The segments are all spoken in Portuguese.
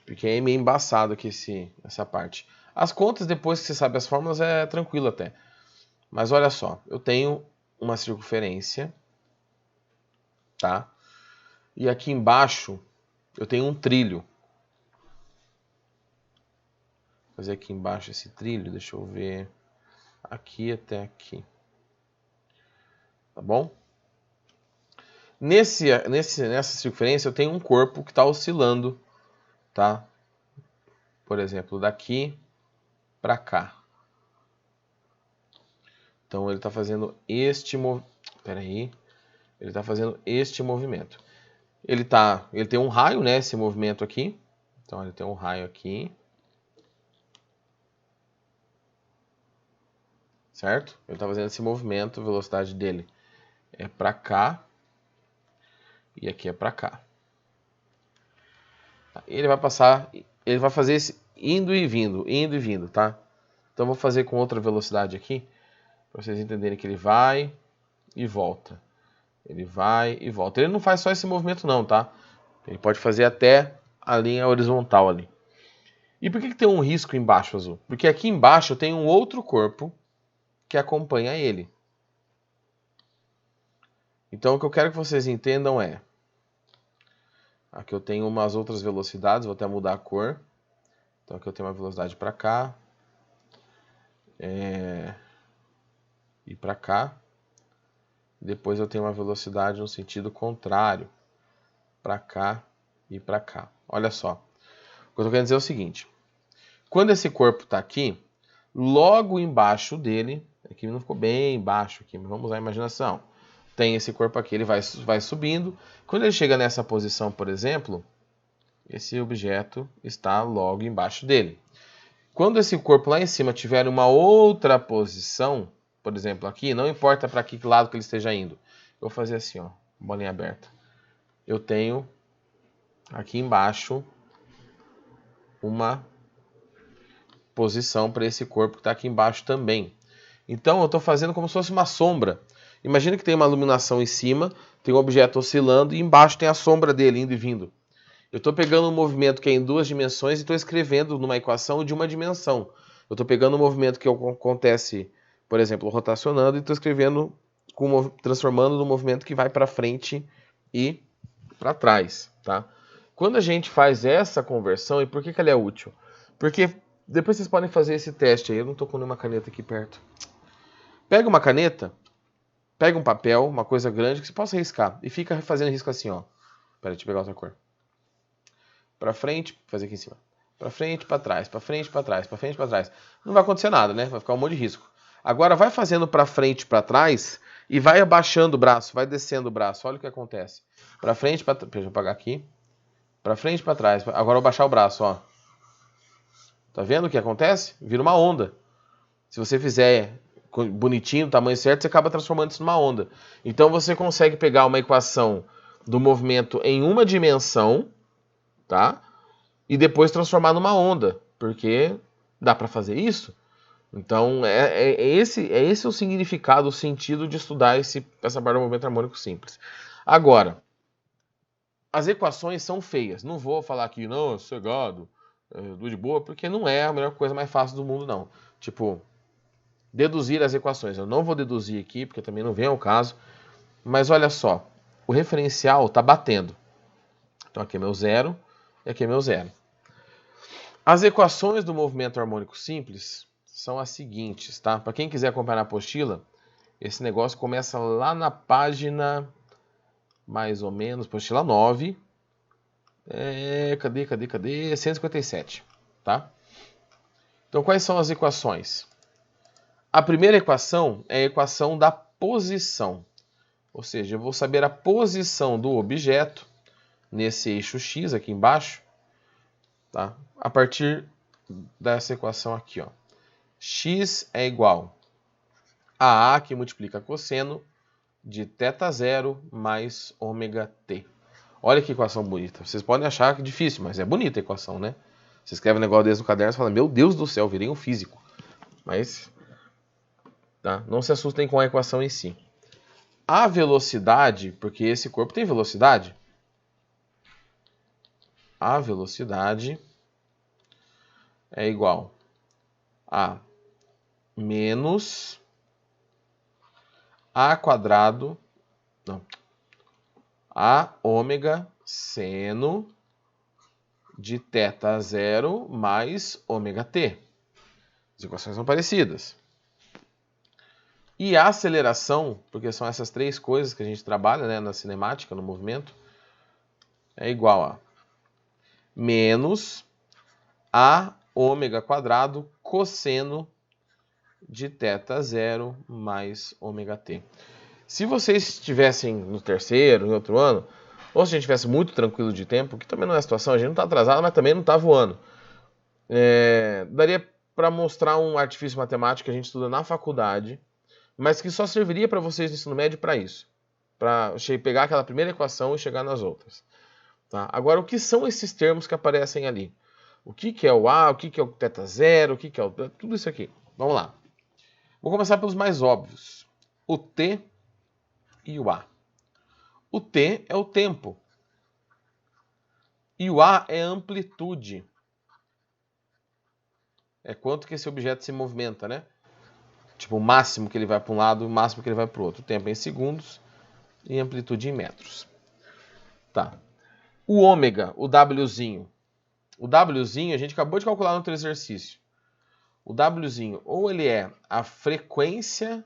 Porque é meio embaçado aqui essa parte. As contas, depois que você sabe as fórmulas, é tranquilo até. Mas olha só, eu tenho uma circunferência, tá? E aqui embaixo eu tenho um trilho. Vou fazer aqui embaixo esse trilho, deixa eu ver. Aqui até aqui. Tá bom? Nessa circunferência eu tenho um corpo que está oscilando, tá? Por exemplo, daqui para cá. Então ele está fazendo este movimento. Ele está fazendo este movimento. Ele tem um raio, né? Esse movimento aqui. Então ele tem um raio aqui. Certo? Ele está fazendo esse movimento, a velocidade dele é para cá. E aqui é para cá. Ele vai fazer esse indo e vindo, tá? Então eu vou fazer com outra velocidade aqui, para vocês entenderem que ele vai e volta. Ele vai e volta. Ele não faz só esse movimento não, tá? Ele pode fazer até a linha horizontal ali. E por que tem um risco embaixo, Azul? Porque aqui embaixo eu tenho um outro corpo que acompanha ele. Então o que eu quero que vocês entendam é... Aqui eu tenho umas outras velocidades, vou até mudar a cor. Então aqui eu tenho uma velocidade para cá. E para cá. Depois eu tenho uma velocidade no sentido contrário. Para cá e para cá. Olha só. O que eu estou querendo dizer é o seguinte. Quando esse corpo está aqui, logo embaixo dele... Aqui não ficou bem embaixo, aqui, mas vamos usar a imaginação. Tem esse corpo aqui, ele vai subindo. Quando ele chega nessa posição, por exemplo, esse objeto está logo embaixo dele. Quando esse corpo lá em cima tiver uma outra posição, por exemplo, aqui, não importa para que lado que ele esteja indo. Eu vou fazer assim, ó, bolinha aberta. Eu tenho aqui embaixo uma posição para esse corpo que está aqui embaixo também. Então eu estou fazendo como se fosse uma sombra. Imagina que tem uma iluminação em cima, tem um objeto oscilando e embaixo tem a sombra dele indo e vindo. Eu estou pegando um movimento que é em duas dimensões e estou escrevendo numa equação de uma dimensão. Eu estou pegando um movimento que acontece, por exemplo, rotacionando e estou escrevendo, transformando no movimento que vai para frente e para trás. Tá? Quando a gente faz essa conversão, e por que ela é útil? Porque depois vocês podem fazer esse teste aí. Eu não estou com nenhuma caneta aqui perto. Pega uma caneta, pega um papel, uma coisa grande que você possa riscar. E fica fazendo risco assim, ó. Pera, deixa eu pegar outra cor. Pra frente, fazer aqui em cima. Pra frente, pra trás, pra frente, pra trás, pra frente, pra trás. Não vai acontecer nada, né? Vai ficar um monte de risco. Agora vai fazendo pra frente, pra trás e vai abaixando o braço, vai descendo o braço. Olha o que acontece. Pra frente, pra trás. Deixa eu apagar aqui. Pra frente, pra trás. Agora eu vou baixar o braço, ó. Tá vendo o que acontece? Vira uma onda. Se você fizer bonitinho, do tamanho certo, você acaba transformando isso numa onda. Então você consegue pegar uma equação do movimento em uma dimensão, tá? E depois transformar numa onda, porque dá para fazer isso. Então esse o significado, o sentido de estudar essa parte do movimento harmônico simples. Agora, as equações são feias. Não vou falar aqui, não, sossegado, de boa, porque não é a melhor coisa mais fácil do mundo, não. Tipo, deduzir as equações. Eu não vou deduzir aqui, porque também não vem ao caso. Mas olha só, o referencial está batendo. Então aqui é meu zero e aqui é meu zero. As equações do movimento harmônico simples são as seguintes, tá? Para quem quiser acompanhar a apostila, esse negócio começa lá na página, mais ou menos, apostila 9. Cadê? 157, tá? Então quais são as equações? A primeira equação é a equação da posição. Ou seja, eu vou saber a posição do objeto nesse eixo x aqui embaixo, tá? A partir dessa equação aqui, ó. X é igual a A que multiplica cosseno de θ0 mais ômega t. Olha que equação bonita. Vocês podem achar que é difícil, mas é bonita a equação, né? Você escreve um negócio desse no caderno e fala, meu Deus do céu, virei um físico. Mas tá? Não se assustem com a equação em si. A velocidade, porque esse corpo tem velocidade. A velocidade é igual a menos A quadrado, não, A ômega seno de θ0 mais ômega t. As equações são parecidas. E a aceleração, porque são essas três coisas que a gente trabalha, né, na cinemática, no movimento, é igual a menos A ômega quadrado cosseno de θ0 mais ômega t. Se vocês estivessem no terceiro, em outro ano, ou se a gente estivesse muito tranquilo de tempo, que também não é a situação, a gente não está atrasado, mas também não está voando. Daria para mostrar um artifício matemático que a gente estuda na faculdade, mas que só serviria para vocês no ensino médio para isso. Para pegar aquela primeira equação e chegar nas outras. Tá? Agora, o que são esses termos que aparecem ali? O que é o A, o que é o θ0, o que é o... Tudo isso aqui. Vamos lá. Vou começar pelos mais óbvios. O T e o A. O T é o tempo. E o A é a amplitude. É quanto que esse objeto se movimenta, né? Tipo, o máximo que ele vai para um lado e o máximo que ele vai para o outro. O tempo é em segundos e a amplitude em metros. Tá. O ômega, o Wzinho. O Wzinho a gente acabou de calcular no outro exercício. O Wzinho, ou ele é a frequência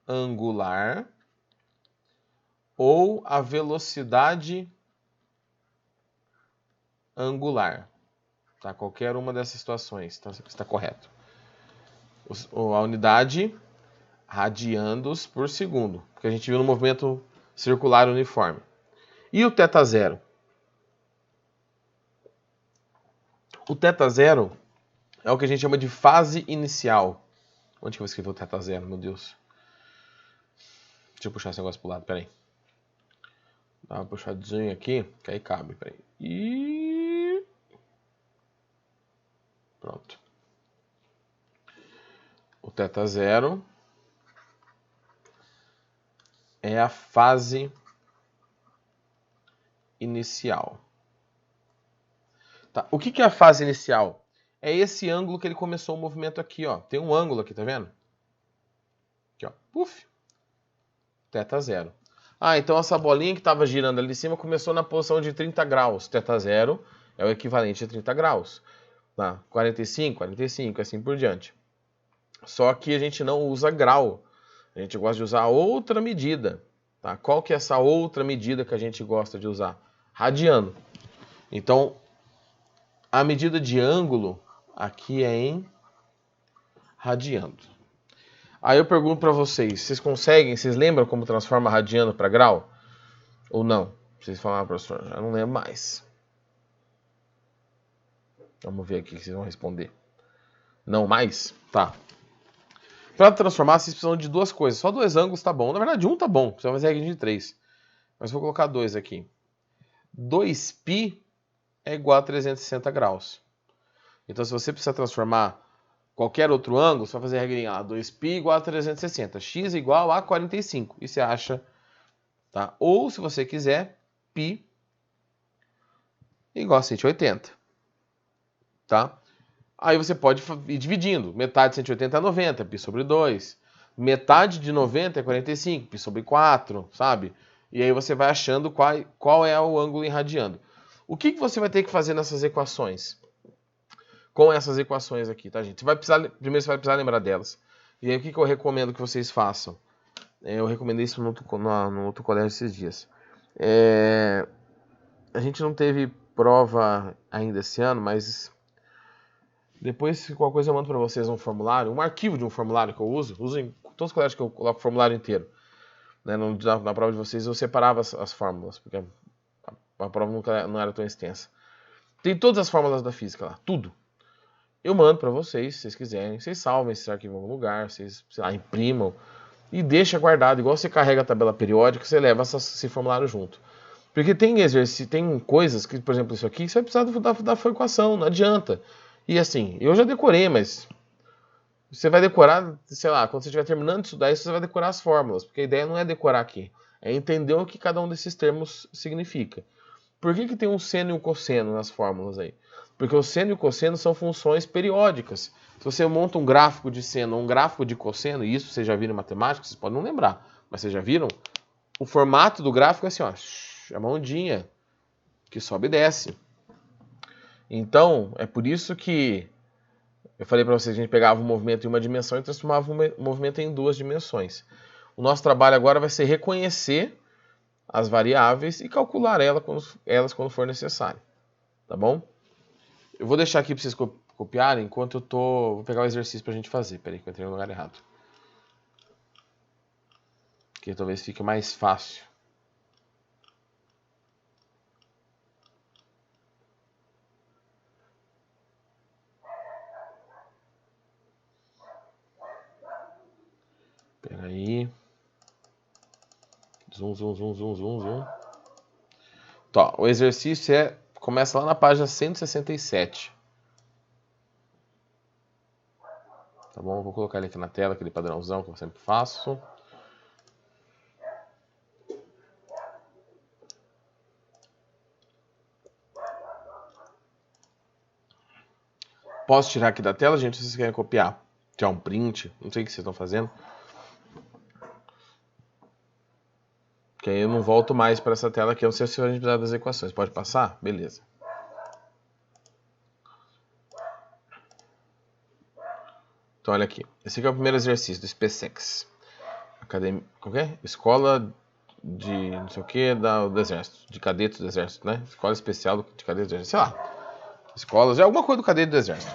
angular ou a velocidade angular. Tá? Qualquer uma dessas situações está correto. A unidade radianos por segundo, que a gente viu no movimento circular uniforme. E o θ0? O θ0 é o que a gente chama de fase inicial. Onde que eu vou escrever o θ0, meu Deus? Deixa eu puxar esse negócio pro lado, peraí. Dá uma puxadinha aqui, que aí cabe, peraí. E... pronto. O θ0 é a fase inicial. Tá. O que é a fase inicial? É esse ângulo que ele começou o movimento aqui, ó. Tem um ângulo aqui, tá vendo? Aqui, ó. Puf. θ0. Ah, então essa bolinha que estava girando ali em cima começou na posição de 30 graus. θ0 é o equivalente a 30 graus. Tá? 45, 45, assim por diante. Só que a gente não usa grau. A gente gosta de usar outra medida. Tá? Qual que é essa outra medida que a gente gosta de usar? Radiano. Então, a medida de ângulo aqui é em radiano. Aí eu pergunto para vocês, vocês lembram como transforma radiano para grau? Ou não? Vocês falaram, professor, já não lembro mais. Vamos ver aqui o que vocês vão responder. Não mais? Tá. Para transformar, vocês precisam de duas coisas. Só dois ângulos tá bom. Na verdade, um tá bom. Precisa fazer regra de 3. Mas vou colocar 2 aqui. 2π é igual a 360 graus. Então, se você precisar transformar qualquer outro ângulo, você vai fazer a regrinha lá. 2π igual a 360. X igual a 45. E você acha... Tá? Ou, se você quiser, π igual a 180. Tá? Aí você pode ir dividindo. Metade de 180 é 90, π sobre 2. Metade de 90 é 45, π sobre 4, sabe? E aí você vai achando qual é o ângulo em radiano. O que você vai ter que fazer nessas equações? Com essas equações aqui, tá, gente? Primeiro você vai precisar lembrar delas. E aí o que eu recomendo que vocês façam? Eu recomendei isso no outro colégio esses dias. A gente não teve prova ainda esse ano, mas... depois, se qualquer coisa, eu mando para vocês um formulário, um arquivo de um formulário que eu uso. Uso em todos os colégios que eu coloco o formulário inteiro. Né? Na prova de vocês, eu separava as fórmulas, porque a prova não era tão extensa. Tem todas as fórmulas da física lá, tudo. Eu mando para vocês, se vocês quiserem. Vocês salvem esse arquivo em algum lugar, vocês, sei lá, imprimam e deixa guardado. Igual você carrega a tabela periódica, você leva esse formulário junto. Porque tem coisas que, por exemplo, isso aqui, você vai precisar da equação, não adianta. E assim, eu já decorei, mas você vai decorar, sei lá, quando você estiver terminando de estudar isso, você vai decorar as fórmulas, porque a ideia não é decorar aqui, é entender o que cada um desses termos significa. Por que tem um seno e um cosseno nas fórmulas aí? Porque o seno e o cosseno são funções periódicas. Se você monta um gráfico de seno ou um gráfico de cosseno, e isso vocês já viram em matemática, vocês podem não lembrar, mas vocês já viram? O formato do gráfico é assim, ó, é uma ondinha que sobe e desce. Então, é por isso que eu falei para vocês, a gente pegava um movimento em uma dimensão e transformava o movimento em duas dimensões. O nosso trabalho agora vai ser reconhecer as variáveis e calcular elas quando for necessário. Tá bom? Eu vou deixar aqui para vocês copiarem enquanto eu tô... Vou pegar o exercício para a gente fazer. Peraí que eu entrei no lugar errado. Que talvez fique mais fácil. Peraí. Zoom, zoom, zoom, zoom, zoom, zoom. Tá, o exercício começa lá na página 167. Tá bom? Vou colocar ele aqui na tela, aquele padrãozão que eu sempre faço. Posso tirar aqui da tela, gente, se vocês querem copiar? Tirar um print, não sei o que vocês estão fazendo. Que aí eu não volto mais para essa tela aqui, eu não sei se a gente precisar das equações. Pode passar? Beleza. Então olha aqui, esse aqui é o primeiro exercício do SpaceX. Como é? Escola de não sei o que do Exército, de cadetes do Exército, né? Escola Especial de Cadetes do Exército, sei lá. Escolas, é alguma coisa do cadete do Exército.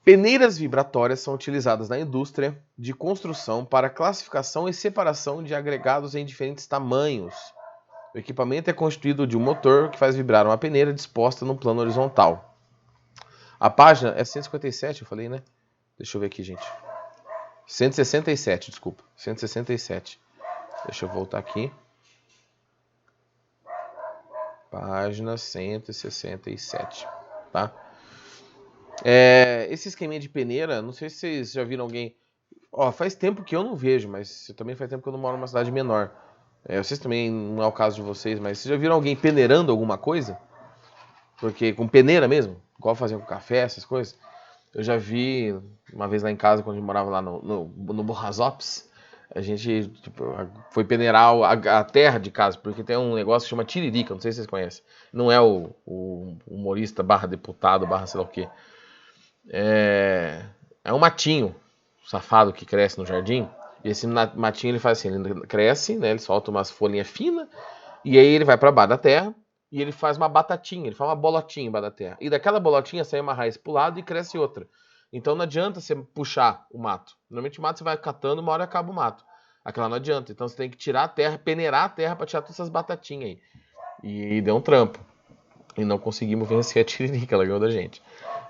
Peneiras vibratórias são utilizadas na indústria de construção para classificação e separação de agregados em diferentes tamanhos. O equipamento é constituído de um motor que faz vibrar uma peneira disposta num plano horizontal. A página é 157, eu falei, né? Deixa eu ver aqui, gente. 167, desculpa. 167. Deixa eu voltar aqui. Página 167, tá? Esse esqueminha de peneira, não sei se vocês já viram alguém... Ó, faz tempo que eu não vejo, mas também faz tempo que eu não moro numa cidade menor. Vocês também, não é o caso de vocês, mas vocês já viram alguém peneirando alguma coisa? Porque com peneira mesmo, igual faziam com café, essas coisas. Eu já vi uma vez lá em casa, quando a gente morava lá no Borrazops, a gente foi peneirar a terra de casa, porque tem um negócio que chama tiririca, não sei se vocês conhecem. Não é o humorista barra deputado, barra sei lá o quê. É um matinho safado que cresce no jardim. E esse matinho ele faz assim, ele cresce, né, ele solta umas folhinhas finas, e aí ele vai para baixo da terra, e ele faz uma batatinha, ele faz uma bolotinha embaixo da terra. E daquela bolotinha sai uma raiz pro lado e cresce outra. Então não adianta você puxar o mato. Normalmente o mato você vai catando, uma hora acaba o mato. Aquela não adianta. Então você tem que tirar a terra, peneirar a terra para tirar todas essas batatinhas aí. E deu um trampo. E não conseguimos vencer a tiririca, ela ganhou da gente.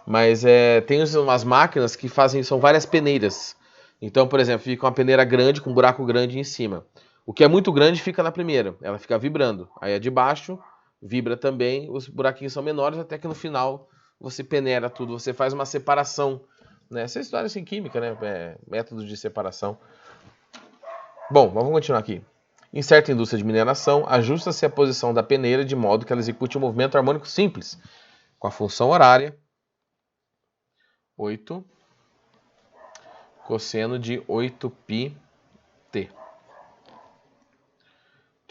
Mas tem umas máquinas que são várias peneiras. Então, por exemplo, fica uma peneira grande com um buraco grande em cima. O que é muito grande fica na primeira, ela fica vibrando. Aí a de baixo vibra também, os buraquinhos são menores, até que no final você peneira tudo, você faz uma separação. Né? Essa é história assim, química, né? Métodos de separação. Bom, vamos continuar aqui. Em certa indústria de mineração, ajusta-se a posição da peneira de modo que ela execute um movimento harmônico simples, com a função horária 8 cosseno de 8πt. Deixa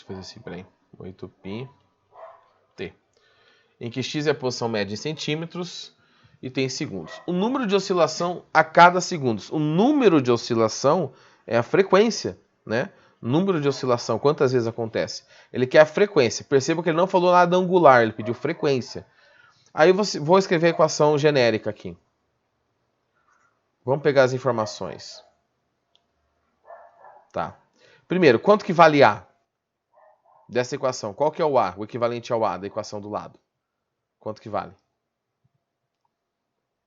eu fazer assim, peraí. 8πt. Em que x é a posição média em centímetros e tem segundos. O número de oscilação a cada segundo. O número de oscilação é a frequência, né? Número de oscilação, quantas vezes acontece? Ele quer a frequência. Perceba que ele não falou nada angular, ele pediu frequência. Aí vou escrever a equação genérica aqui. Vamos pegar as informações. Tá. Primeiro, quanto que vale A dessa equação? Qual que é o A? O equivalente ao A da equação do lado. Quanto que vale?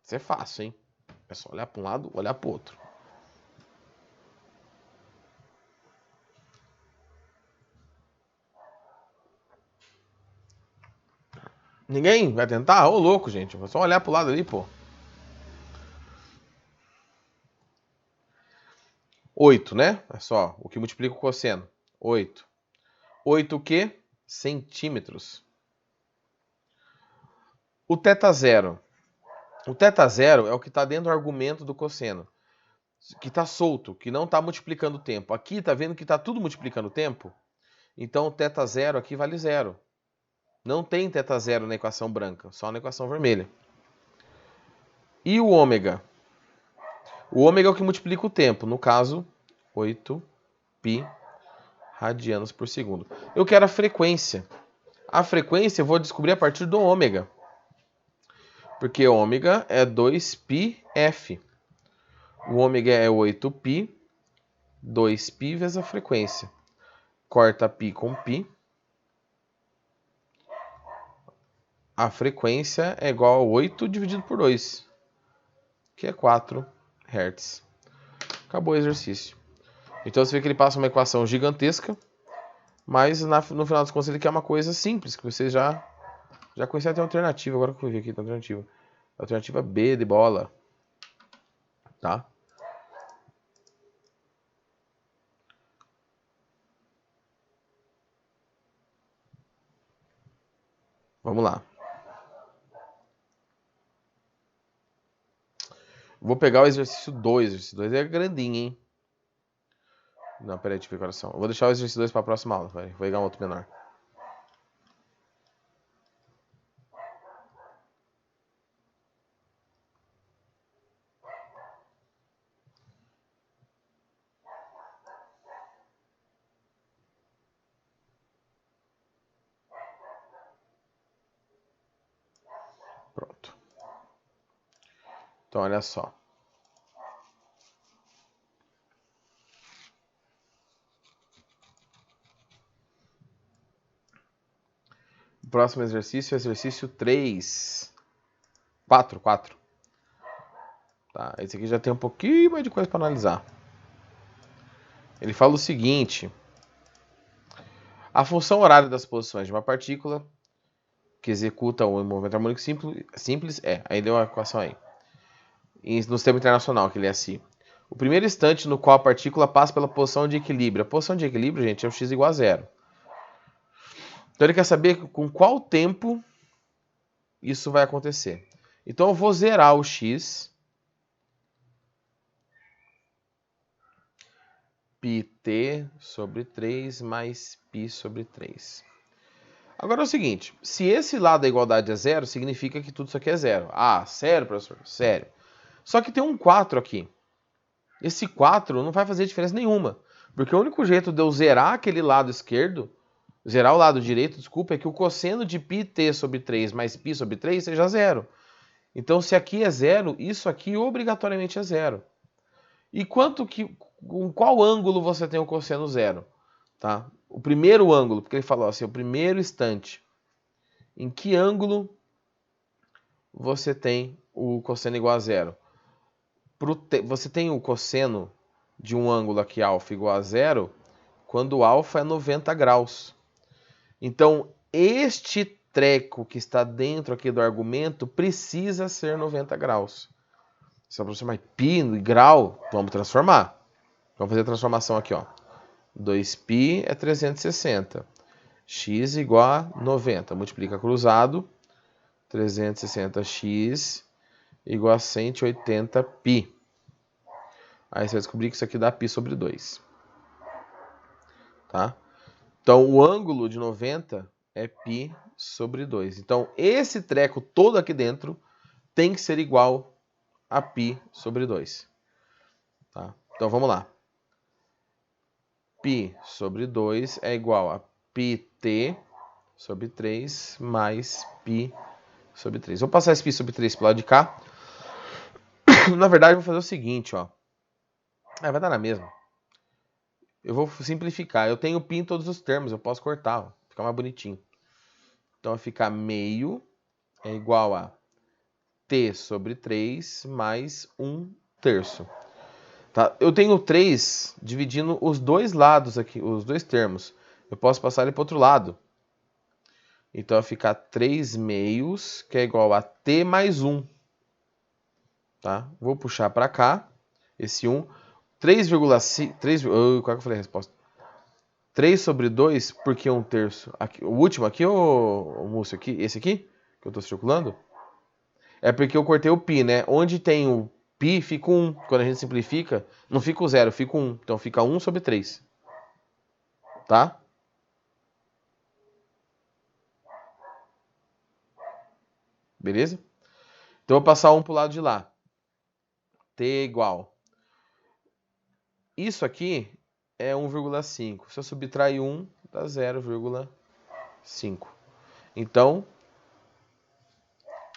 Isso é fácil, hein? É só olhar para um lado, olhar para o outro. Ninguém vai tentar? Ô, louco, gente. É só olhar para o lado ali, pô. 8, né? É só o que multiplica o cosseno. 8. 8 o quê? Centímetros. O θ0. O θ0 é o que está dentro do argumento do cosseno. Que está solto, que não está multiplicando o tempo. Aqui está vendo que está tudo multiplicando o tempo? Então o θ0 aqui vale 0. Não tem θ0 na equação branca, só na equação vermelha. E o ômega? O ômega é o que multiplica o tempo, no caso, 8π radianos por segundo. Eu quero a frequência. A frequência eu vou descobrir a partir do ômega. Porque ômega é 2πf. O ômega é 8π, 2π vezes a frequência. Corta π com π. A frequência é igual a 8 dividido por 2, que é 4 Hz. Acabou o exercício. Então você vê que ele passa uma equação gigantesca, mas no final das contas ele quer uma coisa simples, que você já conhecia até a alternativa. Agora que eu vi aqui a alternativa. Alternativa B de bola. Tá? Vamos lá. Vou pegar o exercício 2. O exercício 2 é grandinho, hein? Não, peraí, deixa eu ver coração. Eu vou deixar o exercício 2 para a próxima aula. Vou pegar um outro menor. Pronto. Então, olha só. O próximo exercício é o exercício 3. 4. Tá, esse aqui já tem um pouquinho mais de coisa para analisar. Ele fala o seguinte. A função horária das posições de uma partícula que executa um movimento harmônico simples é... Aí deu uma equação aí. No sistema internacional, que ele é assim. O primeiro instante no qual a partícula passa pela posição de equilíbrio. A posição de equilíbrio, gente, é o x igual a 0. Então ele quer saber com qual tempo isso vai acontecer. Então eu vou zerar o x. πt sobre 3 mais π sobre 3. Agora é o seguinte, se esse lado da igualdade é 0, significa que tudo isso aqui é 0. Ah, sério, professor? Sério. Só que tem um 4 aqui. Esse 4 não vai fazer diferença nenhuma. Porque o único jeito de eu zerar aquele lado esquerdo, zerar o lado direito, desculpa, é que o cosseno de πt sobre 3 mais π sobre 3 seja 0. Então, se aqui é 0, isso aqui obrigatoriamente é 0. E com qual ângulo você tem o cosseno 0? Tá? O primeiro ângulo, porque ele falou assim, o primeiro instante. Em que ângulo você tem o cosseno igual a 0? Você tem o cosseno de um ângulo aqui, alfa, igual a 0, quando o alfa é 90 graus. Então, este treco que está dentro aqui do argumento precisa ser 90 graus. Se eu aproximar π e grau, vamos transformar. Vamos fazer a transformação aqui, ó. 2π é 360. X igual a 90. Multiplica cruzado. 360x igual a 180π. Aí você vai descobrir que isso aqui dá π sobre 2. Tá? Então, o ângulo de 90 é π sobre 2. Então, esse treco todo aqui dentro tem que ser igual a π sobre 2. Tá? Então, vamos lá. π sobre 2 é igual a πt sobre 3 mais π sobre 3. Vou passar esse π sobre 3 para o lado de cá. Na verdade, eu vou fazer o seguinte, ó. Vai dar na mesma. Eu vou simplificar. Eu tenho π em todos os termos, eu posso cortar, ó, ficar mais bonitinho. Então, vai ficar meio é igual a t sobre 3 mais 1/3. Tá? Eu tenho 3 dividindo os dois lados aqui, os dois termos. Eu posso passar ele para o outro lado. Então vai ficar 3 meios, que é igual a t mais 1. Tá? Vou puxar para cá, esse 1. 3,5... Qual que eu falei a resposta? 3 sobre 2, por que 1/3? Aqui, o último aqui, o Múcio, aqui, esse aqui, que eu estou circulando? É porque eu cortei o π, né? Onde tem o π, fica 1. Quando a gente simplifica, não fica o 0, fica 1. Então fica 1 sobre 3. Tá? Beleza? Então eu vou passar 1 para o lado de lá. T igual. Isso aqui é 1,5. Se eu subtrair 1, dá 0,5. Então,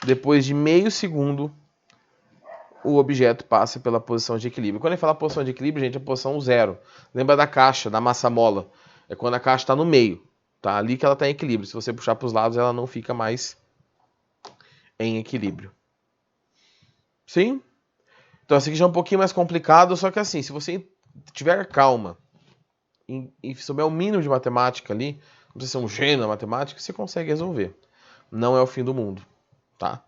depois de meio segundo, o objeto passa pela posição de equilíbrio. Quando ele fala posição de equilíbrio, gente, é a posição 0. Lembra da caixa, da massa-mola? É quando a caixa está no meio. Tá? Ali que ela está em equilíbrio. Se você puxar para os lados, ela não fica mais em equilíbrio. Sim? Então, esse aqui já é um pouquinho mais complicado, só que assim, se você tiver calma e souber o mínimo de matemática ali, não precisa ser um gênio na matemática, você consegue resolver. Não é o fim do mundo, tá?